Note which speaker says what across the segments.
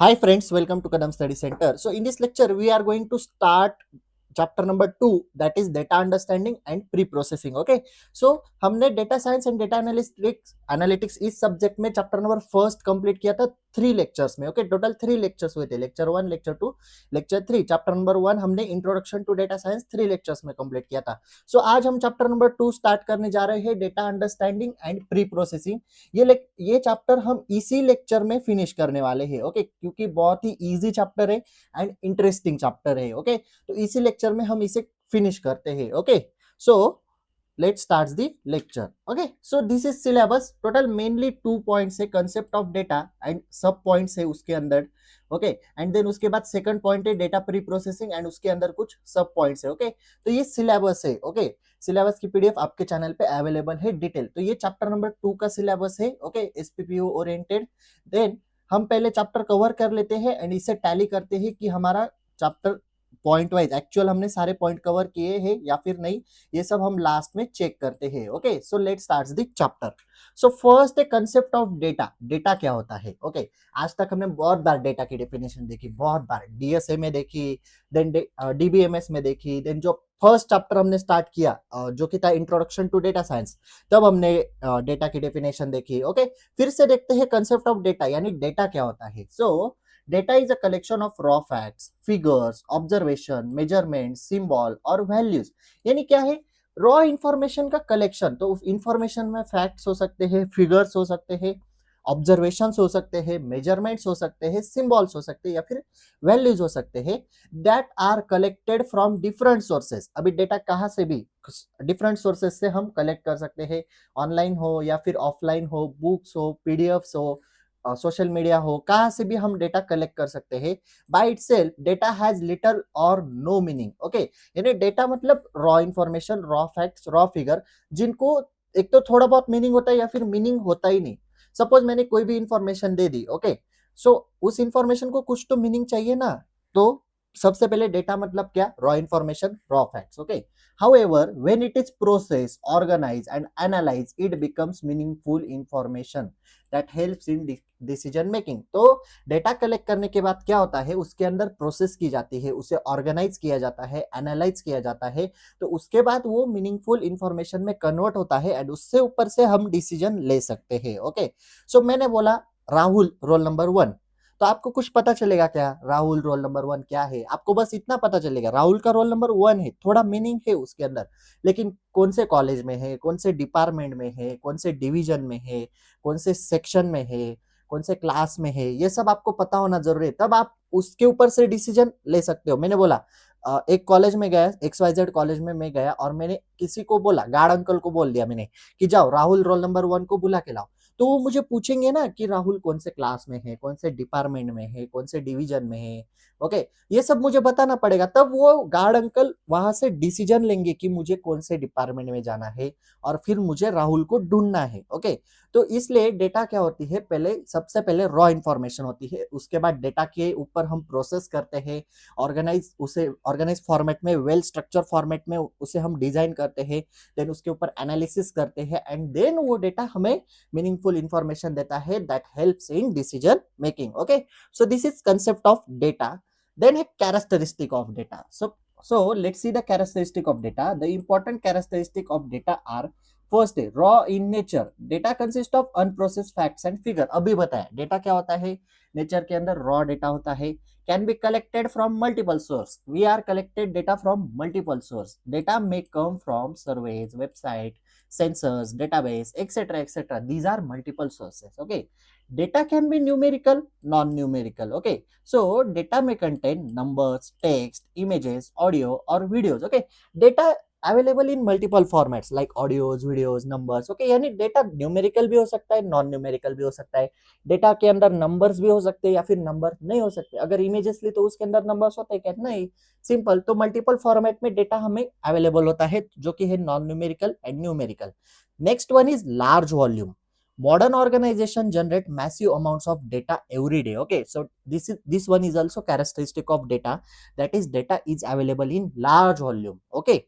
Speaker 1: Hi friends, welcome to Kadam Study Center. So in this lecture, we are going to start chapter number 2, that is data understanding and pre-processing. Okay, so हमने data science and data analytics इस subject में chapter number first complete किया था 3 lectures में. Okay, total 3 lectures हुए थे, lecture 1, lecture 2, lecture 3. Chapter number 1 हमने introduction to data science 3 lectures में कंप्लीट किया था. सो आज हम चैप्टर नंबर 2 स्टार्ट करने जा रहे हैं, data understanding and pre processing. ये चैप्टर हम इसी लेक्चर में फिनिश करने वाले हैं. ओके, क्योंकि बहुत ही इजी चैप्टर है एंड इंटरेस्टिंग चैप्टर है. ओके, तो इसी लेक्चर में हम इसे फिनिश करते हैं. Okay, so let's start the lecture. Okay, so this is syllabus. Total mainly 2 points है, concept of data and सब points है उसके अंदर. ओके, एंड देन उसके बाद सेकंड पॉइंट है डेटा प्री प्रोसेसिंग एंड उसके अंदर कुछ सब पॉइंट्स है. ओके, तो ये सिलेबस है. ओके, सिलेबस की पीडीएफ आपके चैनल पे अवेलेबल है डिटेल. तो ये चैप्टर नंबर 2 का सिलेबस है. Okay, एसपीपीओ oriented. देन हम पहले चैप्टर कवर कर लेते हैं एंड इसे टैली करते हैं कि हमारा चैप्टर पॉइंट वाइज एक्चुअल हमने सारे पॉइंट कवर किए हैं या फिर नहीं, ये सब हम लास्ट में चेक करते हैं. Okay, so let's start the chapter. So first है कंसेप्ट ऑफ डेटा. डेटा क्या होता है? ओके, आज तक हमने बहुत बार डेटा की डेफिनेशन देखी, बहुत बार डीएसए में देखी, देन डीबीएमएस में देखी, देन जो फर्स्ट चैप्टर हमने स्टार्ट किया जो कि था इंट्रोडक्शन टू डेटा साइंस, तब हमने डेटा की डेफिनेशन देखी. ओके, फिर से देखते हैं कंसेप्ट ऑफ डेटा, यानी डेटा क्या होता है. सो data is a collection of raw facts, figures, observation, measurement, symbol और values. यानी क्या है? रॉ इंफॉर्मेशन का कलेक्शन. तो उस इंफॉर्मेशन में फैक्ट्स हो सकते हैं, फिगर्स हो सकते हैं, ऑब्जर्वेशंस हो सकते हैं, मेजरमेंट्स हो सकते हैं, सिंबल्स हो सकते हैं या फिर वैल्यूज हो सकते हैं, that are collected from different sources. अभी डेटा कहाँ से भी डिफरेंट सोर्सेस से हम कलेक्ट कर सकते हैं, ऑनलाइन हो या फिर ऑफलाइन हो, बुक्स हो, पीडीएफ्स हो, सोशल मीडिया हो, कहाँ से भी हम डेटा कलेक्ट कर सकते हैं. By itself data has little और नो मीनिंग. ओके, यानी डेटा मतलब raw information, raw facts, raw figure, जिनको एक तो थोड़ा बहुत मीनिंग होता है या फिर मीनिंग होता ही नहीं. सपोज मैंने कोई भी इंफॉर्मेशन दे दी. ओके, सो उस इंफॉर्मेशन को कुछ तो मीनिंग चाहिए ना. तो सबसे पहले डेटा मतलब क्या? Raw information, raw facts. Okay, however when it is processed, organized and analyzed, it becomes meaningful information that helps in decision making. तो डेटा कलेक्ट करने के बाद क्या होता है, उसके अंदर प्रोसेस की जाती है, उसे ऑर्गेनाइज किया जाता है, एनालाइज किया जाता है, तो उसके बाद वो मीनिंगफुल इंफॉर्मेशन में कन्वर्ट होता है एंड उससे ऊपर से हम डिसीजन ले सकते हैं. ओके, सो मैंने बोला राहुल रोल नंबर 1, तो आपको कुछ पता चलेगा क्या? राहुल रोल नंबर 1 क्या है? आपको बस इतना पता चलेगा, राहुल का रोल नंबर 1 है, थोड़ा मीनिंग है उसके अंदर, लेकिन कौन से कॉलेज में है, कौन से डिपार्टमेंट में है, कौन से डिवीजन में है, कौन से सेक्शन में है, कौन से क्लास में है, ये सब आपको पता होना जरूरी है, तब आप उसके ऊपर से डिसीजन ले सकते हो. मैंने बोला एक कॉलेज में गया, XYZ कॉलेज में मैं गया और मैंने किसी को बोला, गार्ड अंकल को बोल दिया मैंने कि जाओ राहुल रोल नंबर 1 को बुला के लाओ. तो वो मुझे पूछेंगे ना कि राहुल कौन से क्लास में है, कौन से डिपार्टमेंट में है, कौन से डिवीजन में है. ओके, ये सब मुझे बताना पड़ेगा, तब वो गार्ड अंकल वहां से डिसीजन लेंगे कि मुझे कौन से डिपार्टमेंट में जाना है और फिर मुझे राहुल को ढूंढना है. ओके, तो इसलिए डेटा क्या होती है, पहले सबसे पहले रॉ इंफॉर्मेशन होती है, उसके बाद डेटा के ऊपर हम प्रोसेस करते हैं, ऑर्गेनाइज फॉर्मेट में, वेल स्ट्रक्चर फॉर्मेट में उसे हम डिजाइन करते हैं, देन उसके ऊपर एनालिसिस करते हैं एंड देन वो डेटा हमें मीनिंगफुल इंफॉर्मेशन देता है that helps in decision making. Okay, so this is concept of data. Then है characteristic of data. So let's see the characteristic of data. The important characteristic of data are, first है raw in nature. Data consist of unprocessed facts and figure. अभी बताया data क्या होता है, nature के अंदर raw data होता है. Can be collected from multiple source. We are collected data from multiple source. Data may come from surveys, website, sensors, database, etc., etc. These are multiple sources. Okay, data can be numerical, non-numerical. Okay, so data may contain numbers, text, images, audio or videos. Okay, data available in multiple formats like audios, videos, numbers. Okay, यानी data numerical भी हो सकता है, non numerical भी हो सकता है. Data के अंदर नंबर्स भी हो सकते हैं या फिर नंबर नहीं हो सकते. अगर इमेजेस ली तो उसके अंदर नंबर्स होते हैं क्या? नहीं, सिंपल. तो मल्टीपल फॉर्मेट में डेटा हमें अवेलेबल होता है जो कि है non numerical and numerical. Next one is large volume. Modern organization generate massive amounts of data every day. Okay, so this one is also characteristic of data, that is data is available in large volume. Okay,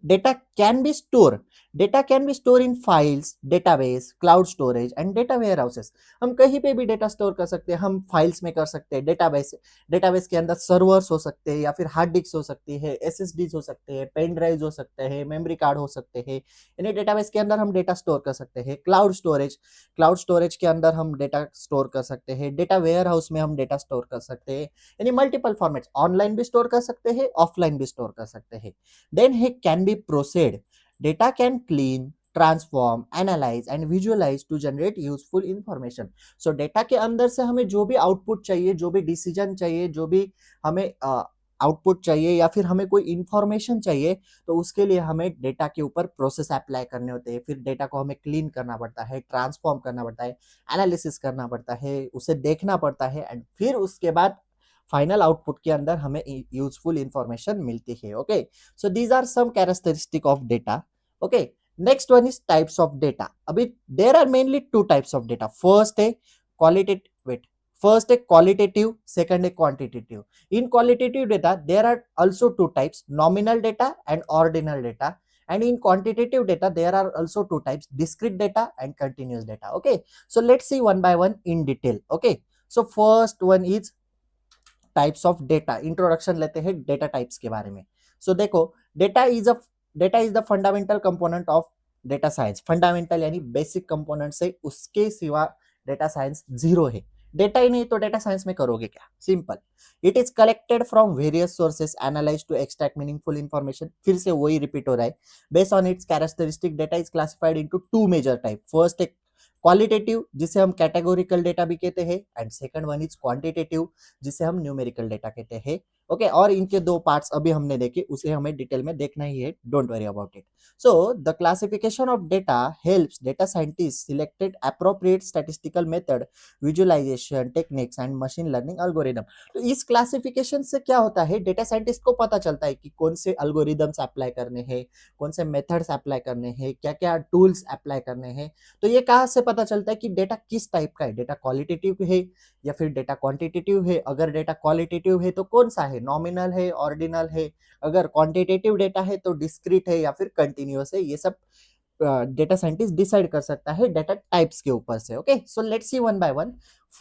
Speaker 1: data can be stored. Data can be store in files, database, cloud storage and data warehouses. हम कहीं पे भी data store कर सकते हैं, हम files में कर सकते हैं, डेटाबेस डेटाबेस के अंदर सर्वर्स हो सकते हैं, या फिर हार्ड डिस्क हो सकती है, एसएसडीज हो सकते हैं, पेन ड्राइव हो सकते हैं, मेमोरी कार्ड हो सकते हैं। यानी डेटाबेस के अंदर हम डेटा स्टोर कर सकते हैं। क्लाउड स्टोरेज के अंदर हम डेटा स्टोर कर सकते हैं। डेटा वेयर हाउस में हम डेटा स्टोर कर सकते हैं। यानी मल्टीपल फॉर्मेट्स, ऑनलाइन भी स्टोर कर सकते हैं, ऑफलाइन भी स्टोर कर सकते हैं। Then he can be processed, data can clean, transform, analyse and visualise to generate useful information. So data के अंदर से हमें जो भी आउटपुट चाहिए, जो भी डिसीजन चाहिए, जो भी हमें आउटपुट चाहिए, या फिर हमें कोई इंफॉर्मेशन चाहिए, तो उसके लिए हमें डेटा के ऊपर प्रोसेस अप्लाई करने होते हैं। फिर डेटा को हमें क्लीन करना पड़ता है, ट्रांसफॉर्म करना पड़ता है, एनालिसिस करना पड़ता है, उसे देखना पड़ता है, एंड फिर उसके बाद फाइनल आउटपुट के अंदर हमें यूजफुल इंफॉर्मेशन मिलती है। Okay, so these are some characteristic of data. Okay, next one is types of data. अभी there are mainly two types of data. First है क्वालिटेटिव, वेट, फर्स्ट है क्वालिटेटिव, सेकंड है quantitative. In qualitative data, there are also two types, nominal data and ordinal data. And in quantitative data, there are also two types, discrete data and continuous data. Okay, so let's see one by one in detail. Okay, so first one is types of data. Introduction लेते हैं data types के बारे में। So देखो, data is the fundamental component of data science. Fundamental यानी basic component से उसके सिवा डेटा साइंस जीरो है। डेटा ही नहीं तो डेटा साइंस में करोगे क्या? Simple. It is collected from various sources, analyse to extract meaningful information. फिर से वही रिपीट हो रहा है। Based on its characteristic, data is classified into two major type. First एक क्वालिटेटिव, जिसे हम कैटेगोरिकल डेटा भी कहते हैं, and second one is quantitative, जिसे हम न्यूमेरिकल डेटा कहते हैं। ओके, और इनके दो पार्ट्स अभी हमने देखे, उसे हमें डिटेल में देखना ही है, don't worry about it. So the classification of data helps data scientist selected appropriate statistical method, visualisation techniques and machine learning algorithm. तो इस क्लासिफिकेशन से क्या होता है, डेटा साइंटिस्ट को पता चलता है कि कौन से एल्गोरिदम्स अप्लाई करने हैं, कौन से मेथड्स अप्लाई करने हैं, क्या क्या टूल्स अप्लाई करने हैं। तो ये कहाँ से पता चलता है कि डेटा किस टाइप का है, डेटा क्वालिटेटिव है या फिर डेटा क्वांटिटेटिव है। अगर डेटा क्वालिटेटिव है तो कौन सा है, नॉमिनल है, ऑर्डिनल है। अगर क्वांटिटेटिव डेटा है तो डिस्क्रीट है या फिर कंटिन्यूअस है। ये सब डेटा साइंटिस्ट डिसाइड कर सकता है डेटा टाइप्स के ऊपर से। Okay, so let's see one by one.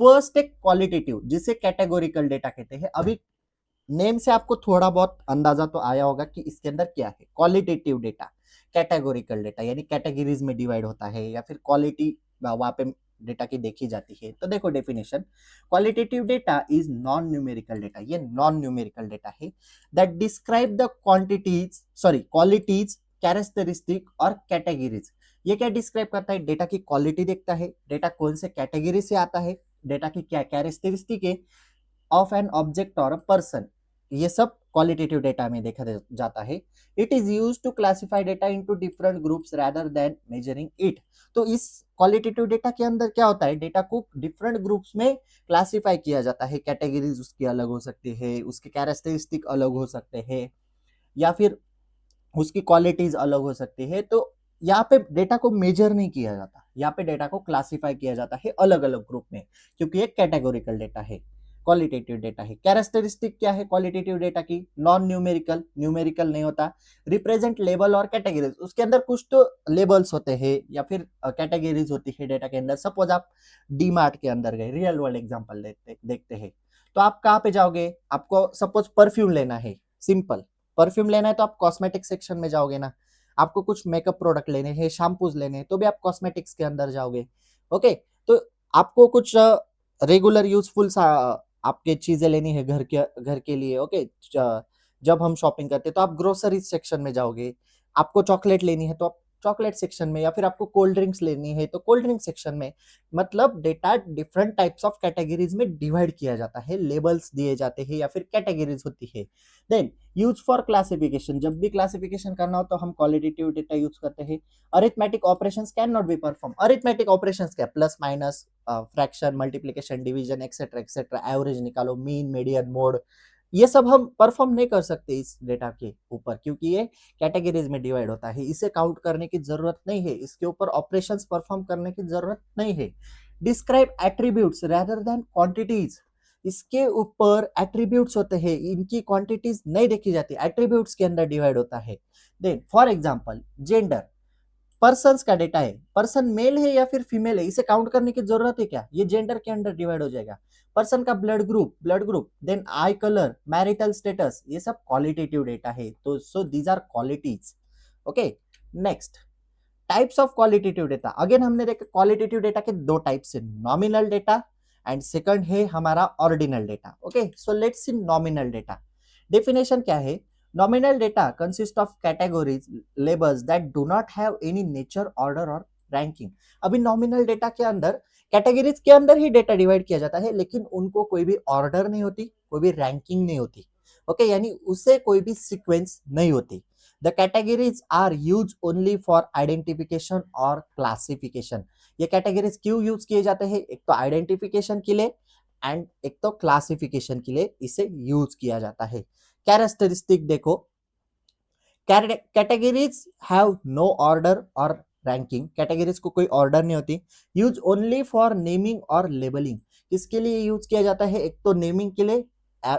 Speaker 1: First है क्वालिटेटिव, जिसे कैटेगोरिकल डेटा कहते हैं। अभी नेम से आपको थोड़ा बहुत अंदाजा तो आया होगा कि इसके अंदर क्या है। क्वालिटेटिव डेटा, कैटेगोरिकल डेटा यानी कैटेगरीज में डिवाइड होता है, या फिर क्वालिटी वहां पे डेटा की देखी जाती है। तो देखो definition, qualitative data is non numerical data. ये नॉन न्यूमेरिकल डेटा है that describe the qualities, characteristic और कैटेगरीज। ये क्या डिस्क्राइब करता है, डेटा की क्वालिटी देखता है, डेटा कौन से कैटेगरी से आता है, डेटा की क्या कैरेक्टरिस्टिक है ऑफ एन ऑब्जेक्ट और अ पर्सन। ये सब क्वालिटेटिव डेटा में देखा जाता है। It is use to classify data into different groups rather than measuring it. तो इस क्वालिटेटिव डेटा के अंदर क्या होता है, डेटा को डिफरेंट ग्रुप्स में क्लासिफाई किया जाता है। कैटेगरीज उसकी अलग हो सकती है, उसके कैरेक्टरिस्टिक अलग हो सकते हैं, या फिर उसकी क्वालिटीज अलग हो सकती है। तो यहाँ पे डेटा को मेजर नहीं किया जाता, यहाँ पे डेटा को क्लासिफाई किया जाता है अलग अलग ग्रुप में, क्योंकि ये कैटेगोरिकल डेटा है, क्वालिटेटिव डेटा है। कैरेक्टरिस्टिक क्या है क्वालिटेटिव डेटा की, नॉन न्यूमेरिकल, न्यूमेरिकल नहीं होता। रिप्रेजेंट लेबल और कैटेगरीज, उसके अंदर कुछ तो लेबल्स होते हैं या फिर कैटेगरीज होती है डेटा के अंदर। सपोज आप डी मार्ट के अंदर गए, रियल वर्ल्ड एग्जांपल देखते हैं, तो आप कहाँ पे जाओगे, आपको सपोज परफ्यूम लेना है, सिंपल परफ्यूम लेना है तो आप कॉस्मेटिक सेक्शन में जाओगे ना। आपको कुछ मेकअप प्रोडक्ट लेने हैं, शैम्पूज लेने हैं, तो भी आप कॉस्मेटिक्स के अंदर जाओगे। ओके, तो आपको कुछ रेगुलर यूजफुल सा आपके चीजें लेनी है घर के लिए। ओके, जब हम शॉपिंग करते हैं तो आप ग्रोसरी सेक्शन में जाओगे। आपको चॉकलेट लेनी है तो आप चॉकलेट सेक्शन में, या फिर आपको कोल्ड ड्रिंक्स लेनी है तो कोल्ड ड्रिंक सेक्शन में। मतलब data different types of categories में डिवाइड किया जाता है, लेबल्स दिए जाते हैं या फिर कैटेगरीज होती है। देन यूज फॉर क्लासिफिकेशन, जब भी क्लासिफिकेशन करना हो तो हम क्वालिटेटिव डेटा यूज करते हैं। Arithmetic operations can not be perform. Arithmetic operations क्या, plus minus, fraction, multiplication, division, etcetera etcetera, average निकालो, मीन, मीडियन, मोड, ये सब हम परफॉर्म नहीं कर सकते इस डेटा के ऊपर, क्योंकि ये कैटेगरीज में डिवाइड होता है। इसे काउंट करने की जरूरत नहीं है, इसके ऊपर ऑपरेशंस परफॉर्म करने की जरूरत नहीं है। Describe attributes rather than quantities, इसके ऊपर एट्रीब्यूट्स होते हैं, इनकी क्वांटिटीज नहीं देखी जाती, एट्रीब्यूट्स के अंदर डिवाइड होता है। Then for example gender, persons का डेटा है, पर्सन मेल है या फिर फीमेल है इसे काउंट करने की जरूरत है क्या, ये जेंडर के अंडर डिवाइड हो जाएगा। पर्सन का blood group then eye colour, marital status, ये सब क्वालिटेटिव डेटा है। तो so these are qualities. Okay, next types of qualitative data. Again हमने देखा क्वालिटेटिव डेटा के दो टाइप्स है, नॉमिनल डेटा एंड सेकंड है हमारा ordinal data. Okay, so let's see nominal data. Definition क्या है, nominal data consist of categories labels that do not have any nature, order और रैंकिंग। अभी नॉमिनल डेटा के अंदर कैटेगरीज के अंदर ही डेटा डिवाइड किया जाता है, लेकिन उनको कोई भी ऑर्डर नहीं होती, कोई भी रैंकिंग नहीं होती। ओके, यानी उसे कोई भी सीक्वेंस नहीं होती। The categories are used only for identification और classification। ये कैटेगरीज क्यों यूज किए जाते हैं, एक तो आइडेंटिफिकेशन के लिए एंड एक तो क्लासिफिकेशन के लिए इसे यूज किया जाता है। कैरेक्टरिस्टिक देखो, कैटेगरीज हैव नो ऑर्डर और रैंकिंग, कैटेगरीज को कोई ऑर्डर नहीं होती। यूज ओनली फॉर नेमिंग और लेबलिंग, किसके लिए यूज किया जाता है, एक तो नेमिंग के लिए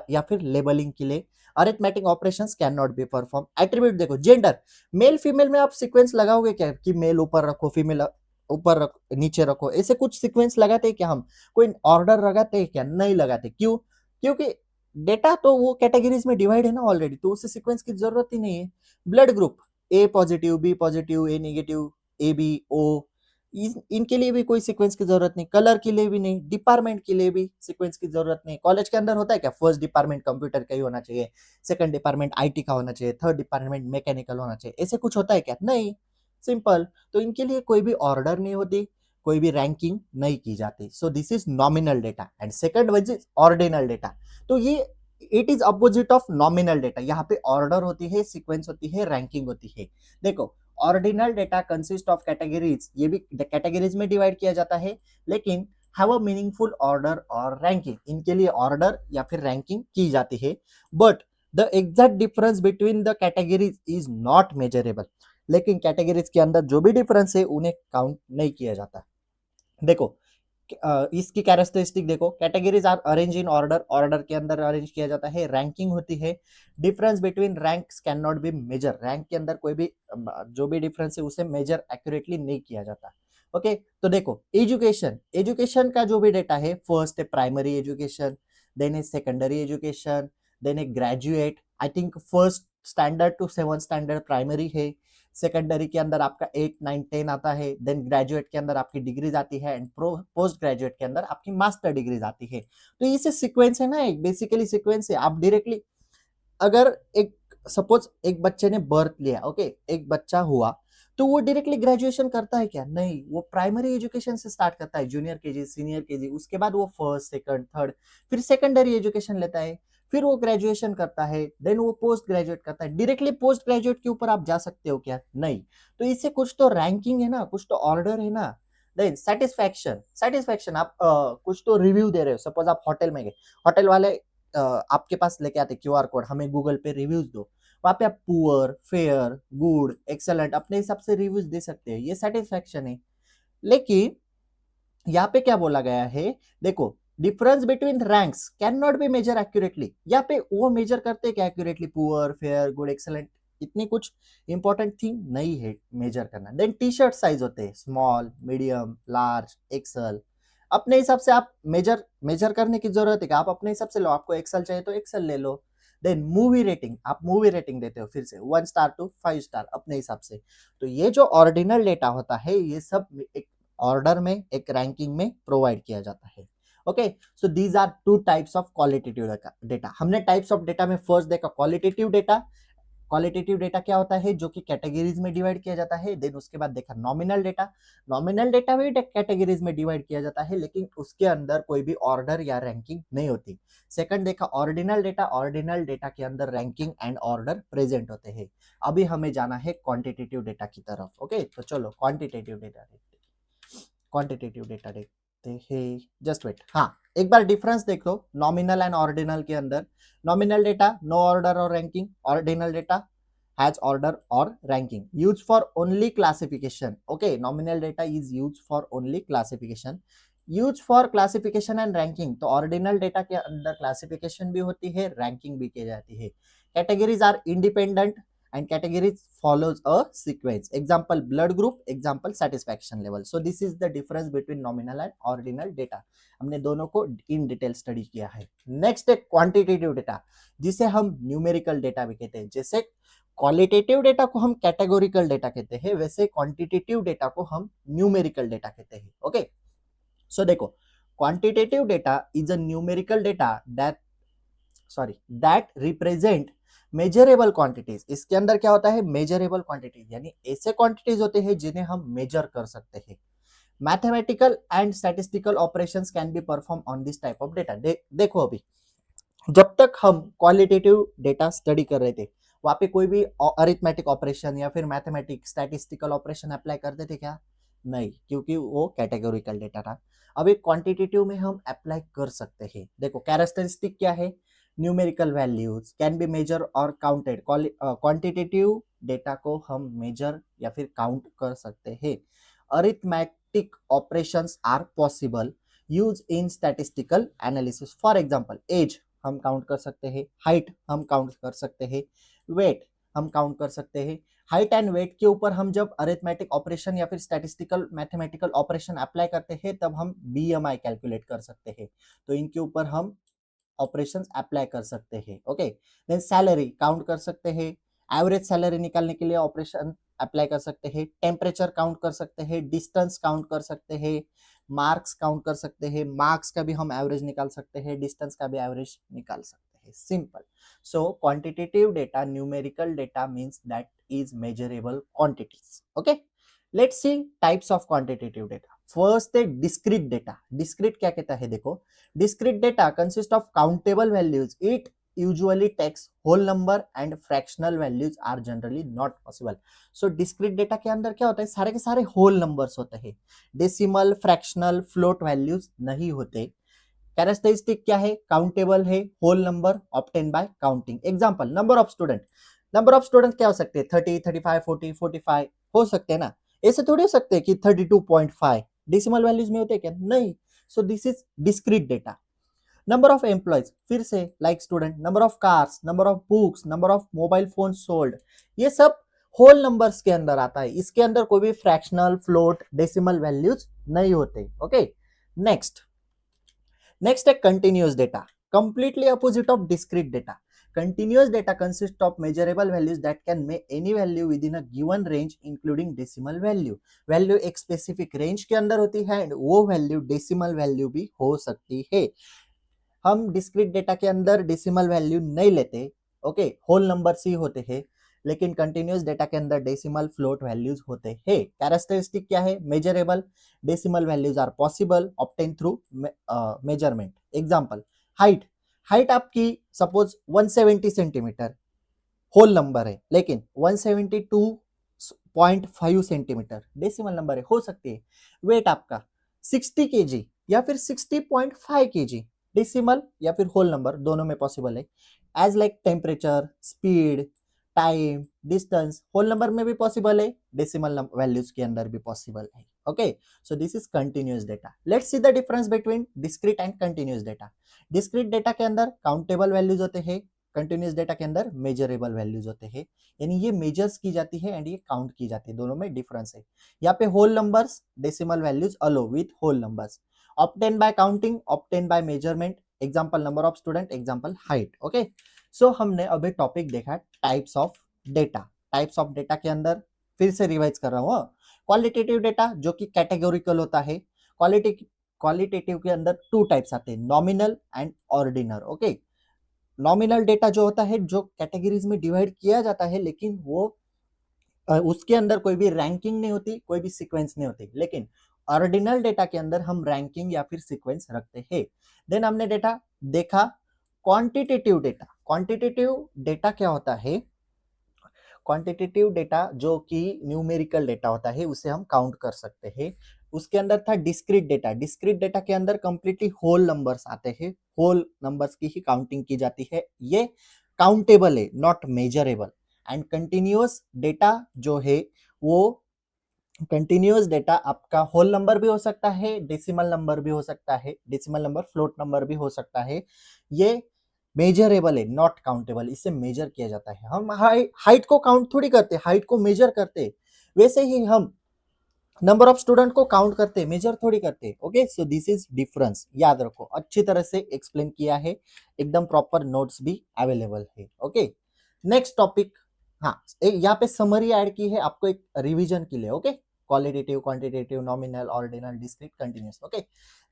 Speaker 1: या फिर लेबलिंग के लिए। Arithmetic operations can not be perform. Attribute देखो, जेंडर, मेल फीमेल में आप सीक्वेंस लगाओगे क्या कि मेल ऊपर रखो फीमेल ऊपर रखो नीचे रखो, ऐसे कुछ सीक्वेंस लगाते हैं क्या हम, कोई ऑर्डर लगाते हैं क्या, नहीं लगाते। क्यों, क्योंकि डेटा तो वो कैटेगरीज में डिवाइड है ना ऑलरेडी, तो उसे सीक्वेंस की जरूरत ही नहीं है। Blood group, A positive, B positive, A negative, A B O, इनके लिए भी कोई सीक्वेंस की जरूरत नहीं। कलर के लिए भी नहीं, डिपार्टमेंट के लिए भी सीक्वेंस की जरूरत नहीं। कॉलेज के अंदर होता है क्या, फर्स्ट डिपार्टमेंट कंप्यूटर का ही होना चाहिए, सेकंड डिपार्टमेंट आईटी का होना चाहिए, थर्ड डिपार्टमेंट मैकेनिकल होना चाहिए, ऐसे कुछ होता है क्या, नहीं, सिंपल। तो इनके लिए कोई भी ऑर्डर नहीं होती, कोई भी रैंकिंग नहीं की जाती। सो this is nominal data and second one is ordinal data. तो ये it is opposite of nominal data, यहाँ पे ऑर्डर होती है, सीक्वेंस होती है, रैंकिंग होती है। देखो, ordinal data consist of categories, ये भी कैटेगरीज में डिवाइड किया जाता है, लेकिन हैव अ मीनिंगफुल ऑर्डर और रैंकिंग, इनके लिए ऑर्डर या फिर रैंकिंग की जाती है। But the exact difference between the categories is not measurable, लेकिन कैटेगरीज के अंदर जो भी डिफरेंस है उन्हें काउंट नहीं किया जाता। देखो, इसकी कैरेक्टरिस्टिक देखो, categories are arrange in order, order के अंदर अरेंज किया जाता है, रैंकिंग होती है। Difference between ranks can not be measure, rank के अंदर कोई भी जो भी डिफरेंस है उसे मेजर एक्यूरेटली नहीं किया जाता। ओके, तो देखो, एजुकेशन, एजुकेशन का जो भी डेटा है, फर्स्ट है प्राइमरी एजुकेशन, देन है सेकेंडरी एजुकेशन, देन है graduate. I think first standard to 7th standard primary है, सेकेंडरी के अंदर आपका 8, 9, 10 आता है, देन ग्रेजुएट के अंदर आपकी डिग्रीज आती है एंड पोस्ट ग्रेजुएट के अंदर आपकी मास्टर डिग्रीज आती है। तो इसे सीक्वेंस है ना, एक बेसिकली सीक्वेंस है। आप डायरेक्टली अगर एक सपोज एक बच्चे ने बर्थ लिया, ओके, एक बच्चा हुआ, तो वो डायरेक्टली ग्रेजुएशन करता है क्या, नहीं, वो प्राइमरी एजुकेशन से स्टार्ट करता है, जूनियर केजी, सीनियर केजी, उसके बाद वो फर्स्ट, सेकंड, थर्ड, फिर सेकेंडरी एजुकेशन लेता है, फिर वो ग्रेजुएशन करता है, देन वो पोस्ट ग्रेजुएट करता है। डायरेक्टली पोस्ट ग्रेजुएट के ऊपर आप जा सकते हो क्या, नहीं। तो इससे कुछ तो रैंकिंग है ना, कुछ तो ऑर्डर है ना। देन सेटिस्फैक्शन, सेटिस्फैक्शन आप कुछ तो रिव्यू दे रहे हो, सपोज आप होटल में गए, होटल वाले आपके पास लेके आते क्यूआर कोड, हमें गूगल पे रिव्यूज दो, वहां पे आप पुअर, फेयर, गुड, एक्सेलेंट अपने हिसाब से रिव्यूज दे सकते हैं, ये सेटिस्फैक्शन है। लेकिन यहाँ पे क्या बोला गया है, देखो, difference between ranks can not be measure accurately, यहाँ पे वो मेजर करते हैं क्या accurately, poor, fair, good, excellent, इतनी कुछ इंपॉर्टेंट थिंग नहीं है मेजर करना। देन टी शर्ट साइज होते हैं, स्मॉल, मीडियम, लार्ज, एक्सल, अपने हिसाब से आप मेजर मेजर करने की जरूरत है कि आप अपने हिसाब से लो, आपको एक्सल चाहिए तो एक्सल ले लो। देन मूवी रेटिंग, आप मूवी रेटिंग देते हो, फिर से 1 स्टार टू 5 स्टार अपने हिसाब से। तो ये जो ऑर्डिनल डेटा होता है, ये सब एक ऑर्डर में, एक रैंकिंग में प्रोवाइड किया जाता है। Okay, so these are two types of qualitative data. हमने टाइप्स ऑफ डेटा में फर्स्ट देखा क्वालिटेटिव डेटा। क्वालिटेटिव डेटा क्या होता है, जो कि कैटेगरीज में डिवाइड किया जाता है। देन उसके बाद देखा नॉमिनल डेटा, नॉमिनल डेटा भी कैटेगरीज में डिवाइड किया जाता है, लेकिन उसके अंदर कोई भी ऑर्डर या रैंकिंग नहीं होती। सेकंड देखा ऑर्डिनल डेटा, ऑर्डिनल डेटा के अंदर रैंकिंग एंड ऑर्डर प्रेजेंट होते हैं। अभी हमें जाना है क्वांटिटेटिव डेटा की तरफ। ओके, तो चलो क्वांटिटेटिव डेटा देखते हैं, क्वांटिटेटिव डेटा देखते हैं, जस्ट वेट। हाँ, एक बार डिफरेंस देख लो नॉमिनल एंड ऑर्डिनल के अंदर। नॉमिनल डेटा नो ऑर्डर और ranking, ordinal data has order or ranking, used for only classification. Okay, nominal data is used for only classification, used for classification and ranking। तो ordinal data के अंदर classification भी होती है, ranking भी की जाती है। categories are independent and categories follows a sequence. Example blood group, example satisfaction level. So this is the difference between nominal and ordinal data. हमने दोनों को इन डिटेल स्टडी किया है. नेक्स्ट है क्वांटिटेटिव डेटा, जिसे हम न्यूमेरिकल डेटा भी कहते हैं. जैसे क्वालिटेटिव डेटा को हम कैटेगोरिकल डेटा कहते हैं, वैसे क्वांटिटेटिव डेटा को हम न्यूमेरिकल डेटा कहते हैं. ओके, सो देखो, quantitative data is a numerical data that represent measurable quantities. इसके अंदर क्या होता है, मेजरेबल क्वांटिटीज, यानी ऐसे क्वांटिटीज होते हैं जिन्हें हम मेजर कर सकते हैं. Mathematical and statistical operations can be perform on this type of data. देखो, अभी जब तक हम क्वालिटेटिव डेटा स्टडी कर रहे थे, वहां पे कोई भी अरिथमेटिक ऑपरेशन या फिर मैथमेटिक्स स्टैटिस्टिकल ऑपरेशन अप्लाई करते थे क्या? नहीं, क्योंकि वो कैटेगोरिकल डेटा था. अब एक क्वांटिटेटिव में हम अप्लाई कर सकते हैं. देखो, कैरेक्टरिस्टिक क्या है, numerical values can be measure और काउंटेड. क्वांटिटेटिव डेटा को हम मेजर या फिर काउंट कर सकते हैं. Arithmetic operations are possible use in statistical analysis. For example, age हम काउंट कर सकते हैं, हाइट हम काउंट कर सकते हैं, वेट हम काउंट कर सकते हैं. हाइट एंड वेट के ऊपर हम जब अरिथमेटिक ऑपरेशन या फिर स्टैटिस्टिकल मैथमेटिकल ऑपरेशन अप्लाई करते हैं, तब हम बीएमआई कैलकुलेट कर सकते हैं. तो इनके ऊपर हम ऑपरेशंस अप्लाई कर सकते हैं. ओके, देन सैलरी काउंट कर सकते हैं, एवरेज सैलरी निकालने के लिए ऑपरेशन अप्लाई कर सकते हैं. टेम्परेचर काउंट कर सकते हैं, डिस्टेंस काउंट कर सकते हैं, मार्क्स काउंट कर सकते हैं. मार्क्स का भी हम एवरेज निकाल सकते हैं, डिस्टेंस का भी एवरेज निकाल सकते हैं. Simple. So quantitative data, numerical data means that is measurable quantities. Okay, let's see types of quantitative data. First है डिस्क्रीट डेटा. डिस्क्रीट क्या कहता है, देखो, discrete data consists of countable values. It usually takes whole number and fractional values are generally not possible. So discrete data के अंदर क्या होता है, सारे के सारे whole numbers होते हैं, decimal, fractional, float values नहीं होते. कैरेक्टरिस्टिक क्या है, काउंटेबल है, whole number obtain by counting. Example, number of student. Number of student क्या हो सकते हैं, 30, 35, 40, 45 हो सकते हैं ना. ऐसे थोड़ी हो सकते हैं कि 32.5 डेसिमल वैल्यूज में होते हैं क्या? नहीं. So this is discrete data. Number of employees, फिर से like student, number of cars, number of books, number of mobile phone sold, ये सब होल नंबर्स के अंदर आता है. इसके अंदर कोई भी फ्रैक्शनल, फ्लोट, डेसिमल वैल्यूज नहीं होते. ओके, नेक्स्ट है continuous data. Completely opposite of discrete data. Continuous data consists of measurable values that can make any value within a given range including decimal value. Value एक specific range के अंदर होती है and वो value decimal value भी हो सकती है. हम डिस्क्रीट डेटा के अंदर डेसिमल वैल्यू नहीं लेते. ओके, होल नंबर्स ही होते हैं. लेकिन कंटिन्यूअस डेटा के अंदर डेसिमल, फ्लोट वैल्यूज होते हैं. कैरेक्टरिस्टिक क्या है, measurable, decimal values are possible obtain through measurement. Example, height. Height आपकी सपोज 170 सेंटीमीटर होल नंबर है, लेकिन 172.5 सेंटीमीटर डेसिमल नंबर है, हो सकती है. वेट आपका 60 केजी या फिर 60.5 केजी, डेसिमल या फिर होल नंबर, दोनों में पॉसिबल है. As like temperature, speed, time, distance, whole number में भी पॉसिबल है, डेसिमल वैल्यूज के अंदर भी पॉसिबल है. Okay, so this is continuous data. Let's see the difference between discrete and continuous data. Discrete data के अंदर काउंटेबल वैल्यूज होते हैं, कंटिन्यूअस डेटा के अंदर मेजरेबल वैल्यूज होते हैं, यानी ये मेजर्स की जाती है एंड ये काउंट की जाती है. दोनों में डिफरेंस है. यहाँ पे whole numbers, decimal values allow with whole numbers. Obtain by counting, obtain by measurement. Example, number of student, example height. Okay, so हमने अभी टॉपिक देखा types of data. Types of data के अंदर फिर से रिवाइज कर रहा हूँ. क्वालिटेटिव डेटा जो कि कैटेगोरिकल होता है. क्वालिटेटिव के अंदर टू टाइप्स आते हैं, nominal and ordinal. Okay, nominal data जो होता है, जो कैटेगरीज में डिवाइड किया जाता है, लेकिन वो उसके अंदर कोई भी रैंकिंग नहीं होती, कोई भी सीक्वेंस नहीं होती. लेकिन ऑर्डिनल डेटा के अंदर हम रैंकिंग या फिर सीक्वेंस रखते हैं. देन हमने डेटा देखा क्वांटिटेटिव डेटा. क्वांटिटेटिव डेटा क्या होता है, क्वांटिटेटिव डेटा जो कि न्यूमेरिकल डेटा होता है, उसे हम काउंट कर सकते हैं. उसके अंदर था डिस्क्रीट डेटा. डिस्क्रीट डेटा के अंदर कंप्लीटली होल नंबर्स आते हैं, होल नंबर्स की ही काउंटिंग की जाती है, ये काउंटेबल है, not measurable. And continuous data जो है, वो कंटिन्यूअस डेटा आपका होल नंबर भी हो सकता है, डेसिमल नंबर भी हो सकता है, डेसिमल नंबर, फ्लोट नंबर भी हो सकता है. ये मेजरेबल है, नॉट काउंटेबल, इससे मेजर किया जाता है। हम हाइट को काउंट थोड़ी करते, हाइट को मेजर करते, वैसे ही हम नंबर ऑफ स्टूडेंट को काउंट करते, मेजर थोड़ी करते। Okay, so this is difference, याद रखो, अच्छी तरह से एक्सप्लेन किया है, एकदम प्रॉपर नोट्स भी अवेलेबल है। ओके, नेक्स्ट टॉपिक, हाँ यहाँ पे समरी ऐड की है आपको एक रिवीजन के लिए। Okay, qualitative, quantitative, nominal, ordinal, discrete, continuous. Okay,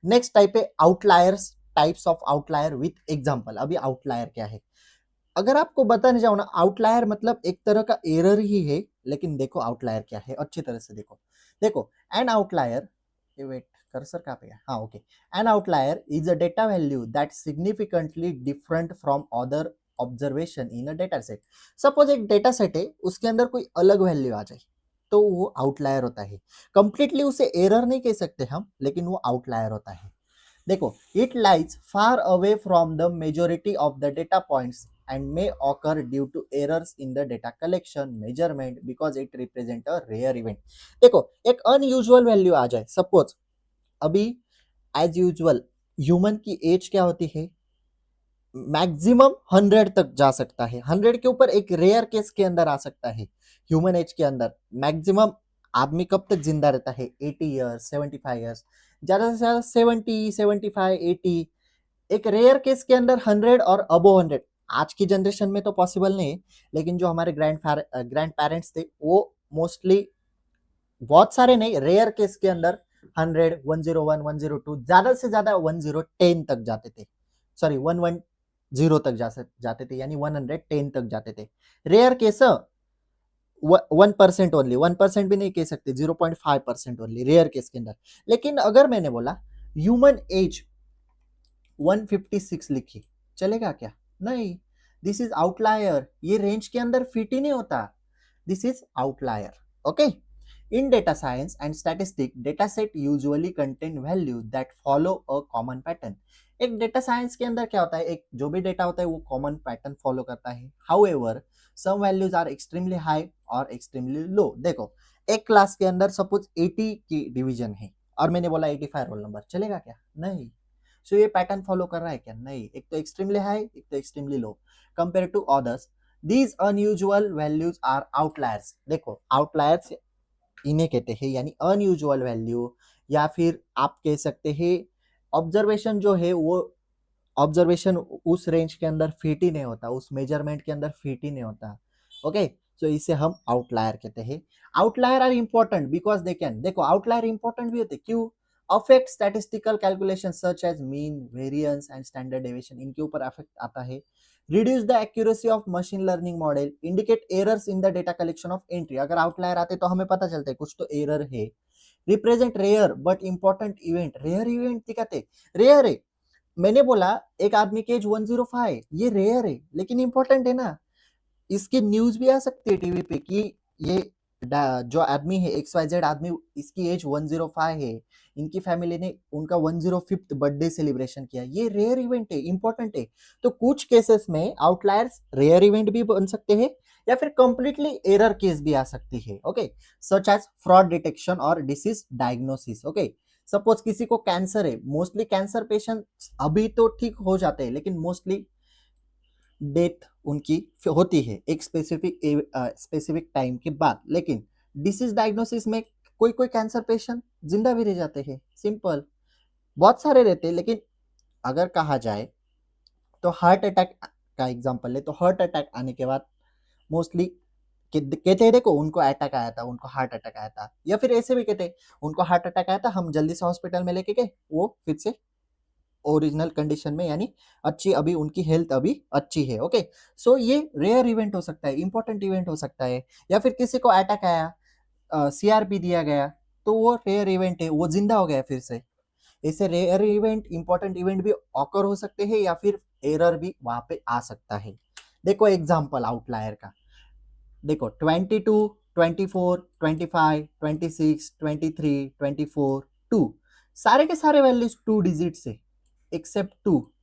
Speaker 1: next type है outliers, types of outlier with example. अभी आउटलायर क्या है, अगर आपको बताने जाओ ना, आउटलायर मतलब एक तरह का एरर ही है, लेकिन देखो आउटलायर क्या है अच्छी तरह से देखो। देखो, एन आउटलायर, वेट, कर्सर कहाँ पे है, हाँ okay, N outlier is a data value that significantly different from other observation in a data set. Suppose एक डेटा सेट है, उसके अंदर कोई अलग वैल्यू आ जाए, तो वो आउटलायर होता है। कंप्लीटली उसे एरर नहीं कह सकते हम, लेकिन वो आउटलायर होता है। देखो, it lies far away from the majority of the data points and may occur due to errors in the data collection measurement because it represent a rare event। देखो, एक अनयूजुअल वैल्यू आ जाए, suppose अभी as usual human की as क्या होती है, maximum 100 तक जा सकता है, 100 के ऊपर एक रेयर केस के अंदर आ सकता है। ह्यूमन एज के अंदर मैक्सिमम आदमी कब तक जिंदा रहता है, 80 ईयर्स, 75 ईयर्स, ज्यादा से ज्यादा 70, 75, 80। एक रेयर केस के अंदर 100 और अबो 100। आज की जनरेशन में तो पॉसिबल नहीं है, लेकिन जो हमारे ग्रैंड पेरेंट्स थे, वो मोस्टली, बहुत सारे नहीं, रेयर केस के अंदर 100, 101, 102, ज्यादा से ज्यादा 1010 तक जाते थे, सॉरी 110 तक जाते थे, यानी 110 तक जाते थे। रेयर केस 1% ओनली, 1% भी नहीं कह सकते, 0.5% ओनली रेयर केस के अंदर। लेकिन अगर मैंने बोला ह्यूमन एज 156 लिखी, चलेगा क्या? नहीं, दिस इज आउटलायर, ये रेंज के अंदर फिट ही नहीं होता, this is outlier. Okay, in data science and statistic, data set usually contain value that follow a common pattern. एक डेटा साइंस के अंदर क्या होता है, एक जो भी डेटा होता है वो कॉमन पैटर्न फॉलो करता है। However some values are extremely high और एक्सट्रीमली लो। देखो, एक क्लास के अंदर सपोज 80 की डिवीजन है और मैंने बोला 85 रोल नंबर, चलेगा क्या? नहीं। सो ये पैटर्न फॉलो कर रहा है क्या? नहीं। एक तो एक्सट्रीमली हाई, एक तो extremely low compare to others. These unusual values are outliers. देखो, आउटलायर्स इन्हें कहते हैं, यानी अनयूजुअल वैल्यू, या फिर आप कह सकते हैं ऑब्जर्वेशन जो है वो ऑब्जर्वेशन उस रेंज के अंदर फिट ही नहीं होता, उस मेजरमेंट के अंदर फिट ही नहीं होता। ओके, सो इसे हम आउटलायर कहते हैं। Outlier are important because they can, देखो आउटलायर इंपॉर्टेंट भी होते, क्यों? Affect statistical calculation such as mean, variance and standard deviation, इनके ऊपर अफेक्ट आता है। Reduce the accuracy of machine learning model, indicate errors in the data collection of entry. अगर outlier आते तो हमें पता चलता है कुछ तो एरर है। Represent rare but important event, rare event दिखाते, रेयर है। मैंने बोला एक आदमी के एज 105, ये रेयर है लेकिन इंपॉर्टेंट है ना, इसकी न्यूज भी आ सकती है टीवी पे कि ये जो आदमी है XYZ आदमी, इसकी एज 105 है, इनकी फैमिली ने उनका 105th बर्थडे सेलिब्रेशन किया, ये रेयर इवेंट है, इंपॉर्टेंट है। तो कुछ केसेस में आउटलायर्स रेयर इवेंट भी बन सकते हैं, या फिर कंप्लीटली एरर केस भी आ सकती है। Okay, such as fraud detection और डिसीज डायग्नोसिस। ओके, सपोज किसी को कैंसर है, मोस्टली कैंसर पेशेंट अभी तो ठीक हो जाते हैं, लेकिन मोस्टली डेथ उनकी होती है एक स्पेसिफिक टाइम के बाद। लेकिन डिसीज डायग्नोसिस में कोई कोई कैंसर पेशेंट जिंदा भी रह जाते हैं, सिंपल, बहुत सारे रहते हैं। लेकिन अगर कहा जाए तो हार्ट अटैक का एग्जांपल ले, तो हार्ट अटैक आने के बाद मोस्टली कहते हैं देखो उनको अटैक आया था, उनको हार्ट अटैक आया था, या फिर ऐसे भी कहते हैं उनको हार्ट अटैक आया था, हम जल्दी से हॉस्पिटल में लेके गए, वो फिर से ओरिजिनल कंडीशन में, यानी अच्छी, अभी उनकी हेल्थ अभी अच्छी है। ओके, सो ये रेयर इवेंट हो सकता है, इंपॉर्टेंट इवेंट हो सकता है। या फिर किसी को अटैक आया, CRP दिया गया, तो वो रेयर इवेंट है, वो जिंदा हो गया फिर से। ऐसे रेयर इवेंट, इंपॉर्टेंट इवेंट भी ऑकर हो सकते हैं, या फिर एरर भी वहां पे आ सकता है। देखो एग्जाम्पल आउटलायर का, देखो 22, 24, 25, 26, 23, 24, 2, सारे के सारे वैल्यूज 2 डिजिट से, except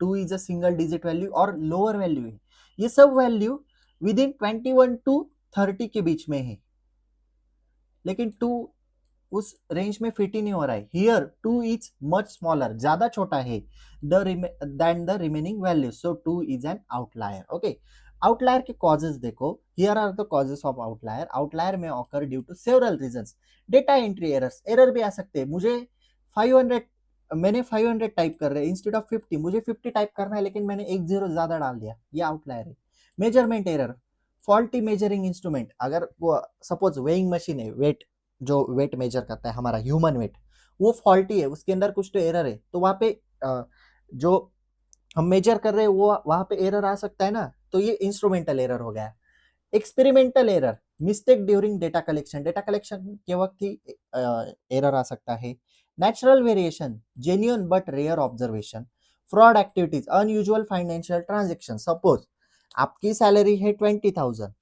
Speaker 1: 2 is a single digit value और लोअर वैल्यू है। ये सब वैल्यू विद इन 21 to 30 के बीच में है, लेकिन 2 उस रेंज में फिट ही नहीं हो रहा है. हियर 2 इज मच स्मॉलर, ज्यादा छोटा है then the remaining value, so 2 is an outlier. Okay, outlier के कॉजेस देखो. Here are the causes of outlier. Outlier में occur due to several reasons. Data entry errors, error भी आ सकते हैं. मुझे 500 मैंने 500 टाइप कर रहे हैं इंस्टेड ऑफ 50, मुझे 50 टाइप करना है लेकिन मैंने एक जीरो ज्यादा डाल दिया, ये आउटलायर है. Measurement error, faulty measuring instrument. अगर वो सपोज वेइंग मशीन है, वेट जो वेट मेजर करता है हमारा ह्यूमन वेट, वो फॉल्टी है, उसके अंदर कुछ तो एरर है, तो वहां पे जो हम मेजर कर रहे हैं वो वहां पे एरर आ सकता है ना, तो ये इंस्ट्रूमेंटल एरर हो गया. Experimental error, mistake during data collection, data collection के वक्त ही एरर आ सकता है. Natural variation, genuine but rare observation. Fraud activities, unusual financial transaction. Suppose आपकी सैलरी है 20,000,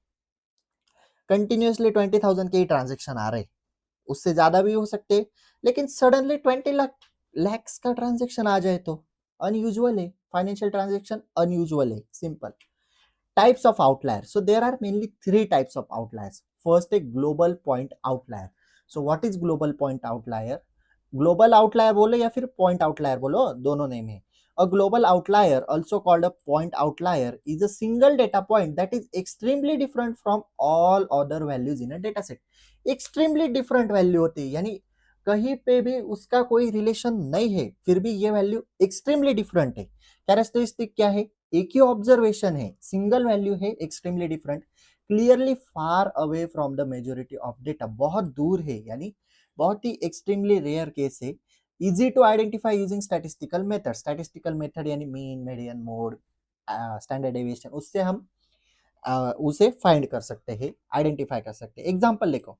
Speaker 1: कंटिन्यूसली 20,000 के ही ट्रांजेक्शन आ रहे, उससे ज्यादा भी हो सकते, लेकिन सडनली 20 लाख का ट्रांजेक्शन आ जाए तो अनयूजुअल है. फाइनेंशियल ट्रांजेक्शन अनयूजुअल है, simple. Types of outliers. So there are mainly three types of outliers. First, a global point outlier. So what is global point outlier? Global outlier बोलो या फिर point outlier बोलो, दोनों name है. A global outlier, also called a point outlier, is a single data point that is extremely different from all other values in a data set. Extremely different value होती है, यानी कहीं पे भी उसका कोई रिलेशन नहीं है, फिर भी ये वैल्यू एक्सट्रीमली डिफरेंट है. कैरेक्टरिस्टिक क्या है? एक ही ऑब्जर्वेशन है, सिंगल वैल्यू है, extremely different, clearly far away from the majority of data, बहुत दूर है, यानी बहुत ही एक्सट्रीमली रेयर केस है. Easy to identify using statistical method. Statistical method यानी mean, median, mode, standard deviation, उससे हम उसे फाइंड कर सकते हैं, आइडेंटिफाई कर सकते हैं. एग्जांपल देखो,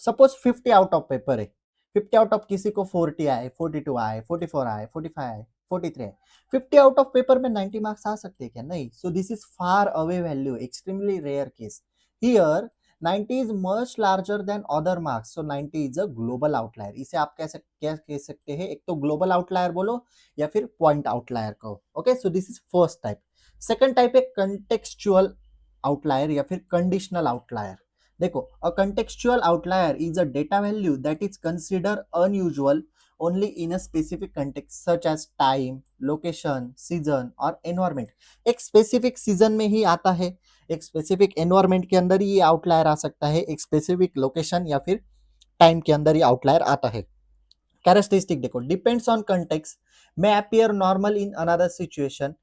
Speaker 1: सपोज 50 आउट ऑफ पेपर है, 50 आउट ऑफ किसी को 40 आए, 42 आए, 44 आए, 45 आए, 43 आए, 50 आउट ऑफ पेपर में 90 मार्क्स आ सकते हैं क्या? नहीं. So this is far away value, extremely rare case. Here 90 is much larger than other marks, so 90 is a global outlier. इसे आप क्या कह सकते हैं? एक तो ग्लोबल आउटलायर बोलो या फिर पॉइंट आउटलायर कहो. Okay, so this is first type. Second type है कंटेक्सचुअल आउटलायर या फिर कंडीशनल आउटलायर. देखो, a contextual outlier is a data value that is consider unusual only in a specific context such as time, location, season और environment. एक specific season में ही आता है, एक specific environment के अंदर ही ये outlier आ सकता है, एक specific location या फिर time के अंदर ही outlier आता है. Characteristic देखो, depends on context, may appear normal in another situation,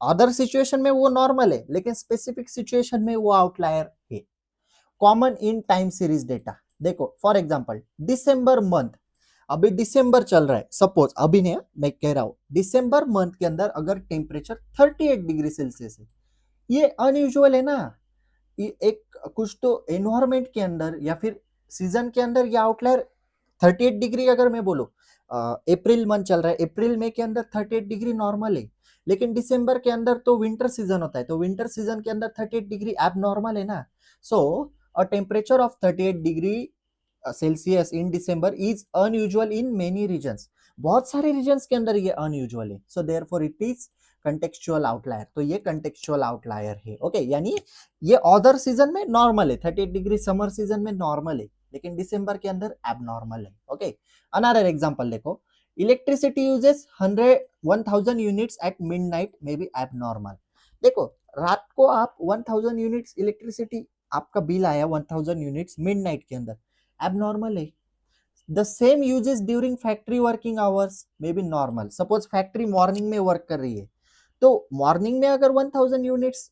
Speaker 1: other situation में वो नॉर्मल है लेकिन स्पेसिफिक सिचुएशन में वो आउटलायर है. Common in time series data. देखो फॉर एग्जांपल दिसंबर मंथ, अभी दिसंबर चल रहा है, सपोज अभी नहीं, मैं कह रहा हूं दिसंबर मंथ के अंदर अगर टेम्परेचर 38 डिग्री सेल्सियस है, ये अनयूजुअल है ना. ये एक कुछ तो एनवायरमेंट के अंदर या फिर सीजन के अंदर ये आउटलायर 38 डिग्री, अगर मैं बोलूं अप्रैल मंथ चल रहा है, अप्रैल मई के अंदर 38 डिग्री नॉर्मल है, लेकिन दिसंबर के अंदर तो विंटर सीजन होता है, तो विंटर सीजन के अंदर 38 डिग्री एब नॉर्मल है ना. So a temperature of 38 degree Celsius in December is unusual in many regions. बहुत सारे रीजन्स के अंदर ये अनयूजुअल है, so therefore it is contextual outlier. तो ये कंटेक्चुअल आउटलायर है. ओके, यानी ये अदर सीजन में नॉर्मल है, 38 डिग्री समर सीजन में नॉर्मल है, लेकिन दिसंबर के अंदर एबनॉर्मल है. ओके, अनदर एग्जांपल देखो, electricity uses 1000 units at midnight may be abnormal. देखो, रात को आप 1000 यूनिट्स इलेक्ट्रिसिटी आपका बिल आया 1000 यूनिट्स मिडनाइट के अंदर, एबनॉर्मल है. The same uses during factory working hours may be normal. Suppose factory morning में वर्क कर रही है, तो मॉर्निंग में अगर 1000 यूनिट्स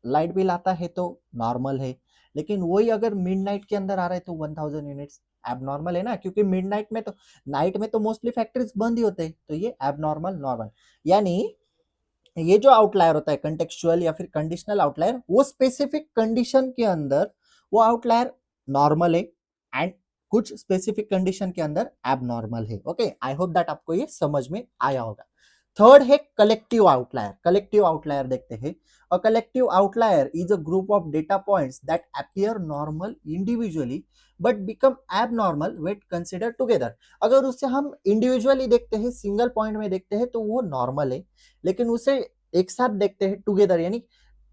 Speaker 1: लाइट बिल आता है तो नॉर्मल है, लेकिन वही अगर मिडनाइट के अंदर आ रहा है तो 1000 यूनिट्स एबनॉर्मल है ना, क्योंकि मिडनाइट में तो, नाइट में तो मोस्टली फैक्ट्रीज बंद ही होते हैं, तो ये एबनॉर्मल नॉर्मल. यानी ये जो आउटलायर होता है कंटेक्चुअल या फिर कंडीशनल आउटलायर, वो स्पेसिफिक कंडीशन के अंदर वो आउटलायर नॉर्मल है एंड कुछ स्पेसिफिक कंडीशन के अंदर एबनॉर्मल है. ओके, आई होप दैट आपको ये समझ में आया होगा. थर्ड है कलेक्टिव आउटलायर. कलेक्टिव आउटलायर देखते हैं. A collective outlier is a group of data points that appear normal individually but become abnormal when consider together. अगर उससे हम इंडिविजुअली देखते हैं, सिंगल पॉइंट में देखते हैं, तो वो नॉर्मल है, लेकिन उसे एक साथ देखते हैं टुगेदर, यानी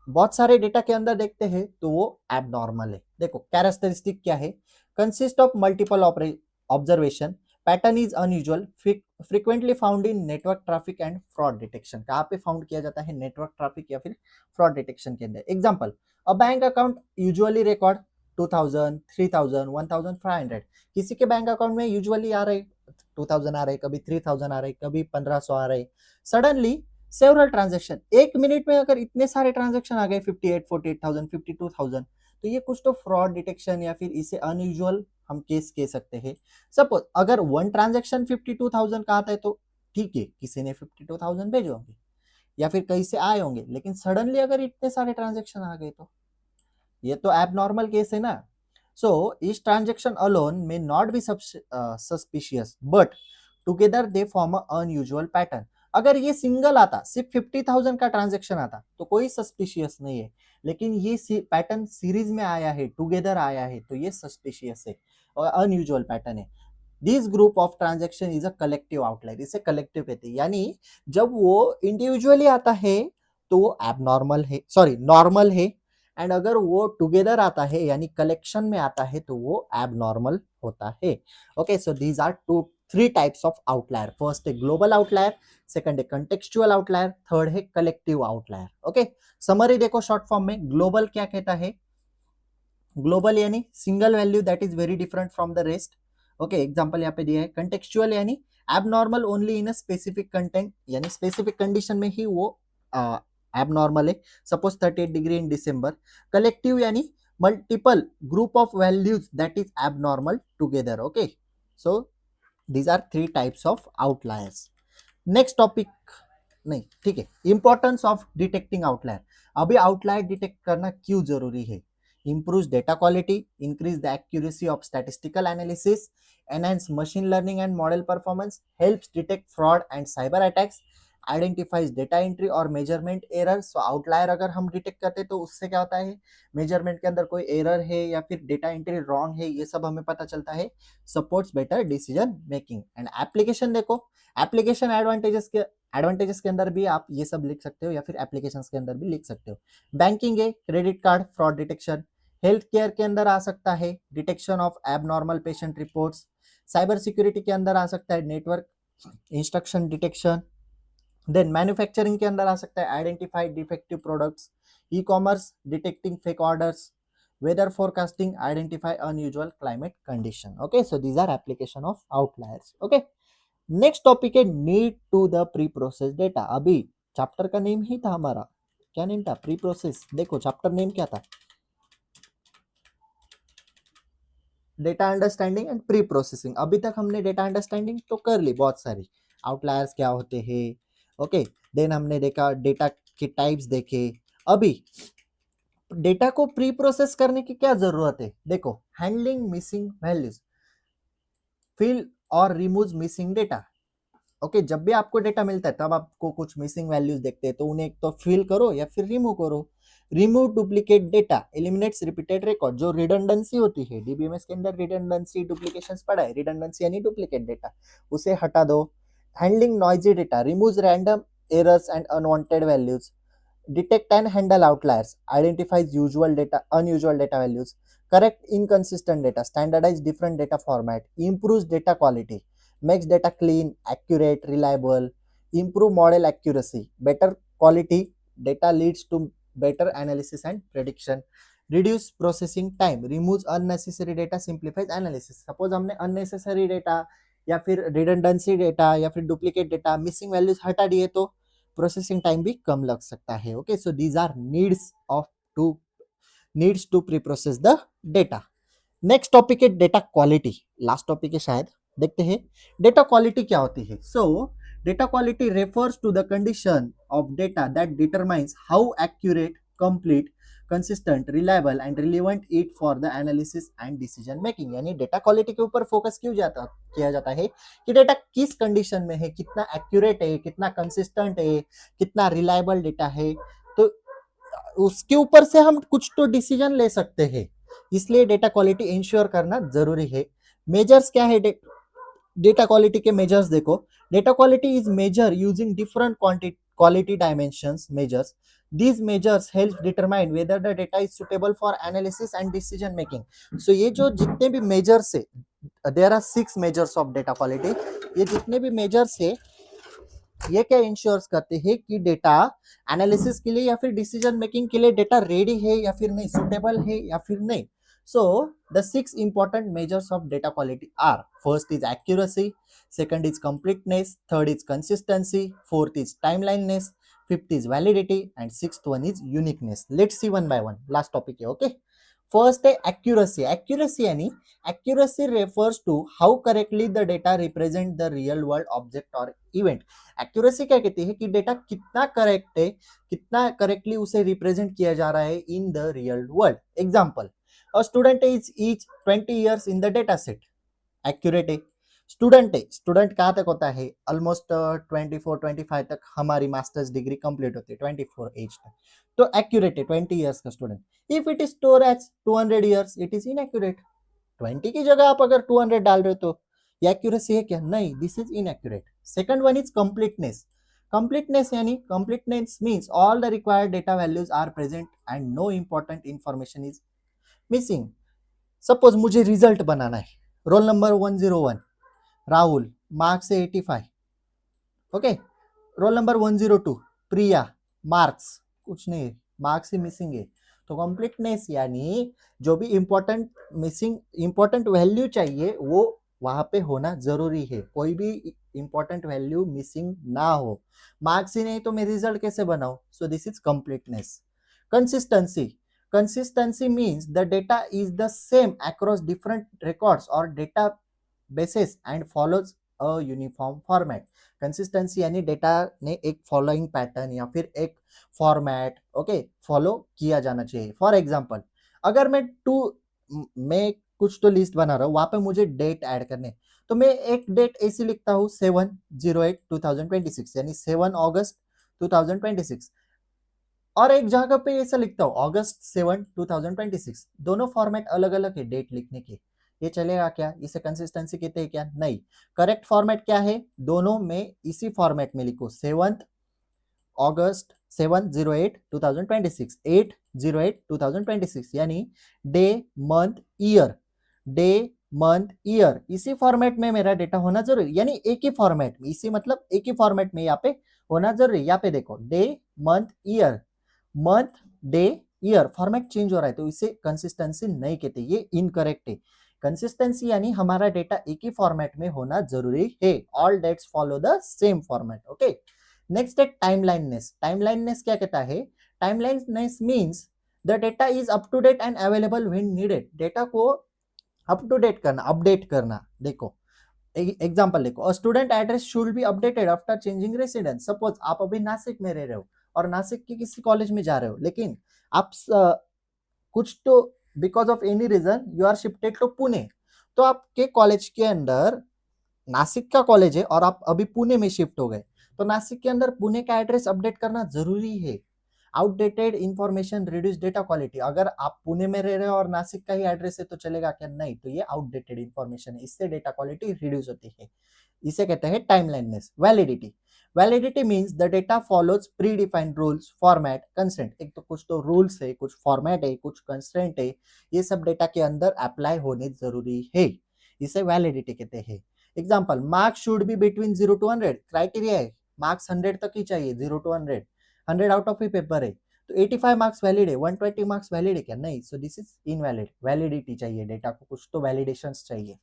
Speaker 1: बहुत सारे डेटा के अंदर देखते हैं, तो वो एबनॉर्मल है. देखो कैरेक्टरिस्टिक क्या है? Consist of multiple observation, pattern is unusual, frequently found in network traffic and fraud detection. कहाँ पे फाउंड किया जाता है? नेटवर्क ट्रैफिक या फिर फ्रॉड डिटेक्शन के अंदर। Example, a bank account usually record 2000, 3000, 1500। किसी के बैंक अकाउंट में यूजुअली आ रहे 2000 आ रहे, कभी 3000 आ रहे, कभी 1500 आ रहे। सडनली सेवरल ट्रांजेक्शन, एक मिनट में अगर इतने सारे ट्रांजेक्शन आ गए 58, 48,000, 52,000, तो ये कुछ तो फ्रॉड डिटेक्शन या फिर इसे अनयूजुअल हम केस कह सकते हैं। सपोज अगर वन ट्रांजेक्शन 52,000 का आता है तो ठीक है, किसी ने 52,000 भेजे होंगे या फिर कहीं से आए होंगे, लेकिन सडनली अगर इतने सारे ट्रांजेक्शन आ गए तो ये तो एबनॉर्मल केस है ना। सो each transaction alone may not be suspicious, but together they form a unusual pattern. अगर ये सिंगल आता, सिर्फ 50,000 का ट्रांजेक्शन आता तो कोई सस्पिशियस नहीं है, लेकिन ये पैटर्न सीरीज में आया है, टुगेदर आया है, तो ये सस्पिशियस है और अनयूजुअल पैटर्न है। This group of transaction is a collective outlier, इसे कलेक्टिव कहते हैं। यानी जब वो इंडिविजुअली आता है तो वो एबनॉर्मल है, सॉरी नॉर्मल है, एंड अगर वो टुगेदर आता है यानी कलेक्शन में आता है तो वो एबनॉर्मल होता है। Okay, so these are three types of outlier. First है ग्लोबल आउटलायर, सेकंड है कंटेक्चुअल आउटलायर, थर्ड है कलेक्टिव आउटलायर। ओके, समरी देखो शॉर्ट फॉर्म में। ग्लोबल क्या कहता है? ग्लोबल यानी single value that is very different from the rest. Okay, example यहाँ पे दिया है। कंटेक्चुअल यानी abnormal only in a specific content, यानी स्पेसिफिक कंडीशन में ही वो एबनॉर्मल है। Suppose 38 degree in December. Collective यानी multiple group of values that is abnormal together. Okay, so these are three types of outliers. Next topic, नहीं ठीक है, importance of detecting outlier. अभी आउटलायर डिटेक्ट करना क्यों जरूरी है? improves data quality, increase the accuracy of statistical analysis, enhance machine learning and model performance, helps detect fraud and cyber attacks, identifies data entry और measurement error। so outlier अगर हम detect करते हैं तो उससे क्या होता है? मेजरमेंट के अंदर कोई एरर है या फिर डेटा एंट्री रॉन्ग है, ये सब हमें पता चलता है। Supports better decision making. And application देखो, एप्लीकेशन एडवांटेजेस के अंदर भी आप ये सब लिख सकते हो या फिर एप्लीकेशंस के अंदर भी लिख सकते हो। बैंकिंग है, credit card fraud detection. Health care के अंदर आ सकता है detection of abnormal patient reports. Cyber security के अंदर आ सकता है network instruction detection. Then manufacturing के अंदर आ सकता है identified defective products. E commerce detecting fake orders. Weather forecasting identify unusual climate condition. Okay, so these are application of outliers. Okay, next topic है need to the pre process data. अभी chapter का name ही था हमारा, क्या name था? Pre process. देखो chapter name क्या था? Data understanding and pre processing. अभी तक हमने डेटा अंडरस्टैंडिंग तो कर ली बहुत सारी, आउटलायर्स क्या होते हैं। ओके, देन हमने देखा डेटा के टाइप्स देखे। अभी डेटा को प्री प्रोसेस करने की क्या जरूरत है? देखो, हैंडलिंग मिसिंग वैल्यूज, फिल और रिमूव मिसिंग डेटा। ओके, जब भी आपको डेटा मिलता है तब आपको कुछ मिसिंग वैल्यूज देखते हैं तो उन्हें एक तो फिल करो या फिर रिमूव करो। Remove duplicate data, eliminates repeated record. जो रिडंडेंसी होती है डीबीएमएस के अंदर, रिडंडेंसी डुप्लीकेशंस पढ़ा है, रिडंडेंसी यानी डुप्लीकेट डेटा, उसे हटा दो। Handling noisy data, remove random errors and unwanted values. Detect and handle outliers, identifies usual data unusual data values. Correct inconsistent data, standardize different data format, improves data quality, makes data clean, accurate, reliable, improve model accuracy, better quality data leads to better analysis and prediction, reduce processing time, removes unnecessary data, simplifies analysis। Suppose हमने unnecessary data या फिर redundancy data या फिर duplicate data, missing values हटा दिए तो processing time भी कम लग सकता है। Okay, so these are needs to pre process the data. Next topic है डेटा क्वालिटी, लास्ट टॉपिक है शायद, देखते हैं डेटा क्वालिटी क्या होती है। So data quality refers to the condition of data that determines how accurate, complete, consistent, reliable and relevant it for the analysis and decision making. यानी data quality के ऊपर फोकस किया जाता है कि डेटा किस कंडीशन में है, कितना एक्यूरेट है, कितना कंसिस्टेंट है, कितना रिलायबल डेटा है, तो उसके ऊपर से हम कुछ तो डिसीजन ले सकते हैं। इसलिए डेटा क्वालिटी इंश्योर करना जरूरी है। मेजर्स क्या है डेटा क्वालिटी के? मेजर्स देखो, data quality is measure using different quality dimensions measures. these measures help determine whether the data is suitable for analysis and decision making। so ये जो जितने भी मेजर्स है there are 6 measures of data quality. ये जितने भी measures है ये क्या इंश्योर्स करते हैं कि डेटा एनालिसिस के लिए या फिर डिसीजन मेकिंग के लिए डेटा रेडी है या फिर नहीं, सुटेबल है या फिर नहीं। So the 6 important measures of data quality are: first is accuracy, second is completeness, third is consistency, fourth is timelineess, fifth is validity, and sixth one is uniqueness. Let's see one by one. Last topic है, okay? First है accuracy. Accuracy यानी accuracy refers to how correctly the data represent the real world object or event. Accuracy क्या कहती है कि data कितना correct है, कितना करेक्टली उसे रिप्रेजेंट किया जा रहा है in the real world. Example, a student is each 20 years in the data set, accurate है। स्टूडेंट है, स्टूडेंट कहाँ तक होता है, ऑलमोस्ट 24-25 तक हमारी मास्टर्स डिग्री कंप्लीट होती है, 24 एज तक, तो एक्यूरेट है 20 years का student. If it is store as 200 years, it is inaccurate. 20 की जगह आप अगर 200 डाल रहे हो तो ये एक्यूरेसी है क्या? नहीं, this is inaccurate. Second one is completeness. Completeness यानी completeness means all the required data values are present and no important information is missing. Suppose मुझे रिजल्ट बनाना है, रोल नंबर 101 राहुल, मार्क्स है 85, okay. Roll number 102 Priya, marks कुछ नहीं, marks ही missing है। तो completeness यानी जो भी इंपॉर्टेंट मिसिंग इंपॉर्टेंट वैल्यू चाहिए वो वहां पे होना जरूरी है, कोई भी इंपॉर्टेंट वैल्यू मिसिंग ना हो। मार्क्स ही नहीं तो मैं रिजल्ट कैसे बनाऊं? सो this is completeness. Consistency, consistency means the data is the same across different records or data bases and follows a uniform format. Consistency यानी डेटा ने एक फॉलोइंग पैटर्न या फिर एक फॉर्मेट ओके फॉलो किया जाना चाहिए। फॉर एग्जांपल, अगर मैं कुछ तो लिस्ट बना रहा हूँ, वहां पे मुझे डेट ऐड करने, तो मैं एक डेट ऐसी लिखता हूँ 7/08/2026 यानी 7 अगस्त 2026, और एक जगह पे ऐसा लिखता हूँ अगस्त 7 2026। दोनों फॉर्मेट अलग अलग है डेट लिखने के, ये चलेगा क्या? इसे कंसिस्टेंसी कहते हैं क्या? नहीं। करेक्ट फॉर्मेट क्या है? दोनों में इसी फॉर्मेट में लिखो, 7 अगस्त 7/08/2026 8/08/2026 यानी day month year, day month year, इसी फॉर्मेट में मेरा डेटा होना जरूरी, यानी एक ही फॉर्मेट में, इसी मतलब एक ही फॉर्मेट में यहाँ पे होना जरूरी। यहाँ पे देखो day month year, month day year, format change हो रहा है तो इसे कंसिस्टेंसी नहीं कहते, ये इनकरेक्ट है। कंसिस्टेंसी यानी हमारा डेटा एक ही फॉर्मेट में होना जरूरी है, all dates follow the same format, okay. Next है टाइमलाइननेस। टाइमलाइननेस क्या कहता है? Timeliness means the data is up to date and available when needed. Data को अप टू डेट करना, अपडेट करना। देखो एग्जांपल देखो, a student address should be updated after changing residence. Suppose आप अभी नासिक में रह रहे हो और नासिक के किसी कॉलेज में जा रहे हो, लेकिन आप कुछ तो because of any reason you are shifted to Pune, तो आपके कॉलेज के अंदर नासिक का कॉलेज है और आप अभी पुणे में शिफ्ट हो गए, तो नासिक के अंदर पुणे का एड्रेस अपडेट करना जरूरी है। Outdated information reduce data quality. अगर आप पुणे में रह रहे हो और नासिक का ही एड्रेस है तो चलेगा क्या? नहीं, तो ये आउटडेटेड इंफॉर्मेशन है, इससे डेटा क्वालिटी रिड्यूस होती है। इसे कहते हैं timeliness. Validity, validity means the data follows pre defined rules, format, constraint. एक तो कुछ तो रूल्स है, कुछ फॉर्मेट है, कुछ कंस्ट्रेंट है, ये सब डेटा के अंदर अप्लाई होने जरूरी है, इसे वैलिडिटी कहते हैं। Example, marks should be between 0 to 100, criteria है मार्क्स 100 तक ही चाहिए, 0 to 100, 100 out of he paper है तो 85 मार्क्स वैलिड है, 120 मार्क्स वैलिड है क्या? नहीं, so this is invalid. Validity चाहिए, डेटा को कुछ तो वैलिडेशंस चाहिए,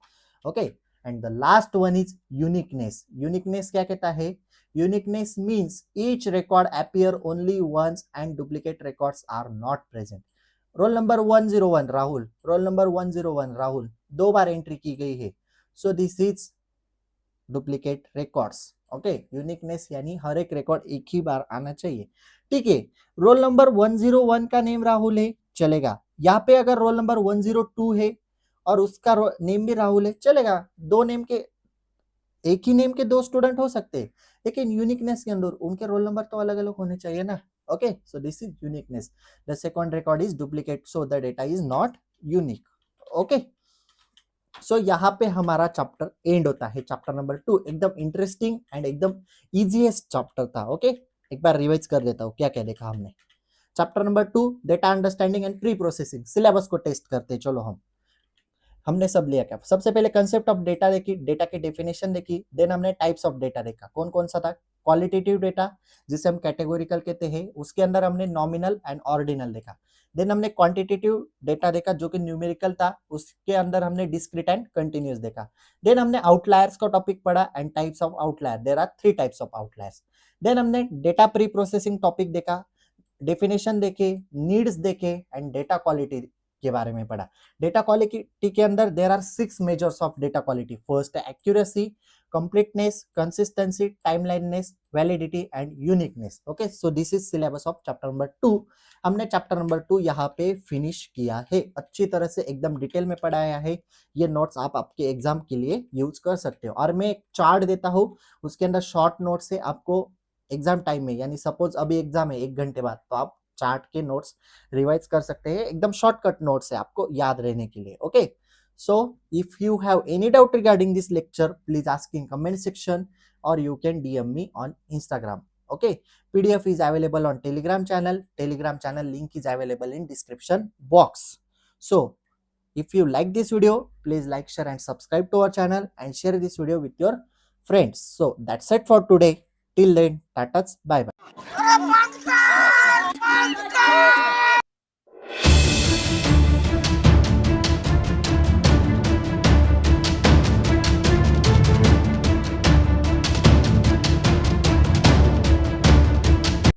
Speaker 1: okay. And the last one is uniqueness. Uniqueness क्या कहता है? Uniqueness means each record appear only once and duplicate records are not present. Roll number 101 Rahul, roll number 101 Rahul 2 बार entry की गई है, so this is duplicate records, okay. Uniqueness यानी हर एक रिकॉर्ड एक ही बार आना चाहिए, ठीक है। रोल नंबर 101 का नेम राहुल है, चलेगा। यहाँ पे अगर रोल नंबर 102 है और उसका नेम भी राहुल है, चलेगा। दो नेम के, एक ही नेम के दो स्टूडेंट हो सकते हैं, लेकिन यूनिकनेस के अंदर उनके रोल नंबर तो अलग अलग होने चाहिए ना, okay. So this is uniqueness. The second record is duplicate, so the data is not unique, okay. So यहाँ पे हमारा चैप्टर एंड होता है, चैप्टर नंबर 2 एकदम इंटरेस्टिंग एंड एकदम इजीएस्ट चैप्टर था, ओके। एक बार रिवाइज कर देता हूँ क्या क्या देखा हमने। Chapter number 2 data understanding and pre processing, syllabus को टेस्ट करते चलो हम। हमने सब लिया क्या? सबसे पहले कंसेप्ट ऑफ डेटा देखी, डेटा की डेफिनेशन देखी, देन हमने टाइप्स ऑफ डेटा देखा। कौन कौन सा था? क्वालिटेटिव डेटा जिसे हम कैटेगोरिकल कहते हैं, उसके अंदर हमने नॉमिनल एंड ऑर्डिनल देखा। देन हमने क्वांटिटेटिव डेटा देखा जो कि न्यूमेरिकल था, उसके अंदर हमने डिस्क्रीट एंड कंटिन्यूअस देखा। देन हमने आउटलायर्स का टॉपिक पढ़ा and types of outlier, there are 3 types of outliers. Then हमने डेटा प्री प्रोसेसिंग टॉपिक देखा, डेफिनेशन देखे, नीड्स देखे एंड डेटा क्वालिटी के बारे में पढ़ा। डेटा क्वालिटी के अंदर there are 6 measures of data quality. First है accuracy, completeness, consistency, timeliness, validity and uniqueness. Okay, so this is syllabus of chapter number 2. हमने चैप्टर नंबर 2 यहाँ पे फिनिश किया है, अच्छी तरह से एकदम डिटेल में पढ़ाया है। ये नोट्स आप आपके एग्जाम के लिए यूज कर सकते हो। और मैं एक चार्ट देता हूँ, उसके अंदर शॉर्ट नोट से आपको एग्जाम टाइम में, यानी सपोज अभी एग्जाम है 1 घंटे बाद, तो आप चार्ट के नोट्स रिवाइज कर सकते हैं, एकदम शॉर्टकट नोट्स है आपको याद रहने के लिए। Okay, so if you have any doubt regarding this lecture, please ask in comment section or you can DM me on Instagram. Okay, PDF is available on Telegram channel. Telegram channel link is available in description box. So if you like this video, please like, share and subscribe to our channel and share this video with your friends. So that's it for today. Till then, tatas, bye bye.